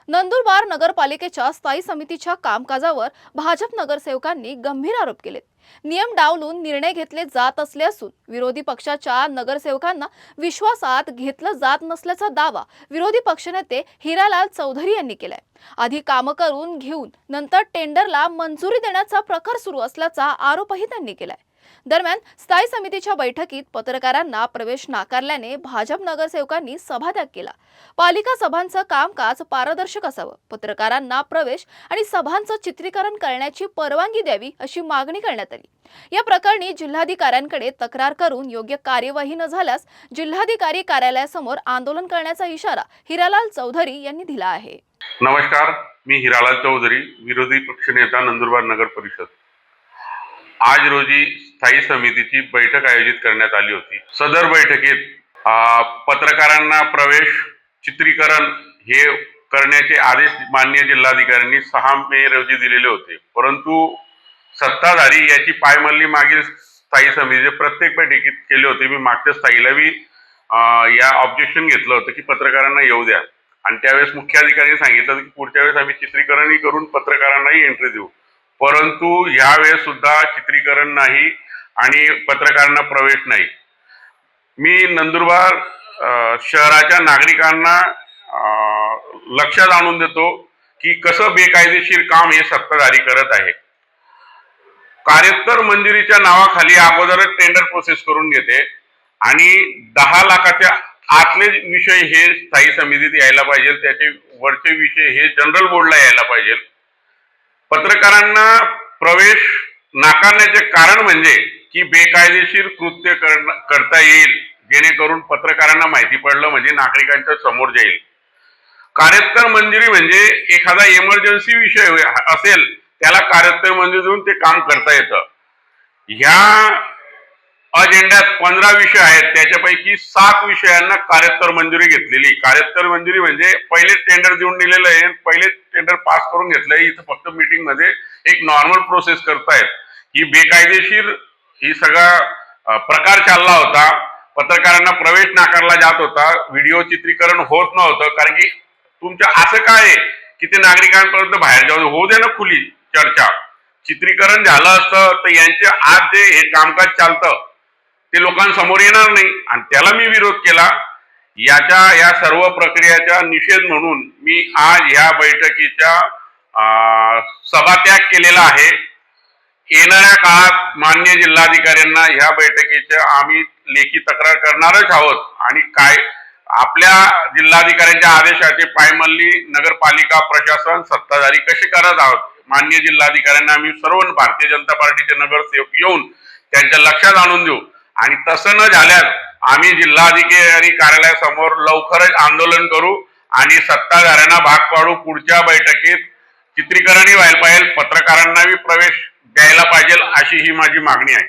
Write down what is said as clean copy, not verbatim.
नंदुरबार नगरपालिकेच्या स्थायी समितीच्या कामकाजावर भाजप नगरसेवकांनी गंभीर आरोप केलेत। नियम डावलून निर्णय घेतले जात असले असून विरोधी पक्षाच्या नगरसेवकांना विश्वासात घेतलं जात नसल्याचा दावा विरोधी पक्षनेते हिरालाल चौधरी यांनी केलाय। आधी काम करून घेऊन नंतर टेंडरला मंजुरी देण्याचा प्रकार सुरू असल्याचा आरोपही त्यांनी केलाय। दरम्यान स्थायी समितीच्या बैठकीत पत्रकारांना प्रवेश नाकारल्याने भाजप नगरसेवकांनी सभात्याग केला। पालिका सभांचं कामकाज पारदर्शक असावं, पत्रकारांना प्रवेश आणि सभांचं चित्रीकरण करण्याची परवानगी द्यावी अशी मागणी करण्यात आली। या प्रकरणी जिल्हाधिकाऱ्यांकडे तक्रार करून योग्य कार्यवाही न झाल्यास जिल्हाधिकारी कार्यालयासमोर आंदोलन करण्याचा इशारा हिरालाल चौधरी यांनी दिला आहे। नमस्कार, मी हिरालाल चौधरी, विरोधी पक्षनेता, नंदुरबार नगर परिषद। आज रोजी स्थायी समितीची बैठक आयोजित करण्यात आली होती। सदर बैठकीत पत्रकारांना प्रवेश, चित्रीकरण हे करण्याचे आदेश माननीय जिल्हाधिकाऱ्यांनी 6 मे रोजी दिलेले होते, परंतु सत्ताधारी याची पायमल्ली मागील स्थायी समितीचे प्रत्येक बैठकीत केले होते। मी मागच्या स्थायीला या ऑब्जेक्शन घेतलं होतं की पत्रकारांना येऊ द्या, आणि त्यावेळेस मुख्याधिकाऱ्यांनी सांगितलं की पुढच्या वेळेस आम्ही चित्रीकरणही करून पत्रकारांनाही एंट्री देऊ, परंतु यावेळेस सुद्धा चित्रीकरण नाही आणि पत्रकारांना प्रवेश नाही। मी नंदुरबार शहराच्या नागरिकांना लक्षात आणून देतो की कसं बेकायदेशीर काम हे सत्ताधारी करत आहे। कार्योत्तर मंजुरीच्या नावाखाली अगोदरच टेंडर प्रोसेस करून घेते आणि 10 लाखाच्या आतले विषय हे स्थायी समितीत यायला पाहिजे, त्याचे वरचे विषय हे जनरल बोर्डला यायला पाहिजे। पत्रकारांना प्रवेश नाकारण्याचे कारण म्हणजे की बेकायदेशीर कृत्य करता येईल, जेणेकरून पत्रकारांना माहिती पडलं म्हणजे नागरिकांच्या समोर जाईल। कार्योत्तर मंजुरी म्हणजे एखादा इमर्जन्सी विषय असेल त्याला कार्योत्तर मंजुरी देऊन ते काम करता येतं। ह्या अजेंड्यात 15 विषय आहेत, त्याच्यापैकी 7 विषयांना कार्योत्तर मंजुरी घेतलेली। कार्योत्तर मंजुरी म्हणजे पहिले टेंडर देऊन दिलेलं आहे, पहिले टेंडर पास करून घेतलंय, इथं फक्त मीटिंग मध्ये एक नॉर्मल प्रोसेस करतायत। ही बेकायदेशीर ही सगळा प्रकार चालला होता। पत्रकारांना प्रवेश नाकारला जात होता, व्हिडिओ चित्रीकरण होत नव्हतं, कारण की तुमचं असं काय आहे की ते नागरिकांपर्यंत बाहेर जाऊ होऊ दे ना, खुली चर्चा। चित्रीकरण झालं असतं तर यांचे आज जे हे कामकाज चालतं ते लोकांसमोर येणार नाही, आणि त्याला मी विरोध केला। या सर्व प्रक्रियेचा निषेध म्हणून मी आज या बैठकीचा सभात्याग केलेला आहे। येणाऱ्या काळात माननीय जिल्हाधिकाऱ्यांना ह्या बैठकीच्या आम्ही लेखी तक्रार करणारच आहोत, आणि काय आपल्या जिल्हाधिकाऱ्यांच्या आदेशाचे पायमल्ली नगरपालिका प्रशासन सत्ताधारी कसे करत आहोत। माननीय जिल्हाधिकाऱ्यांना आम्ही सर्व भारतीय जनता पार्टीचे नगरसेवक येऊन त्यांच्या लक्षात आणून देऊ, आणि तसं न झाल्यास आम्ही जिल्हाधिकारी कार्यालयासमोर लवकरच आंदोलन करू आणि सत्ताधाऱ्यांना भाग पाडू। पुढच्या बैठकीत चित्रीकरणही व्हायला पाहिजे, पत्रकारांनाही प्रवेश द्यायला पाहिजे, अशी ही माझी मागणी आहे।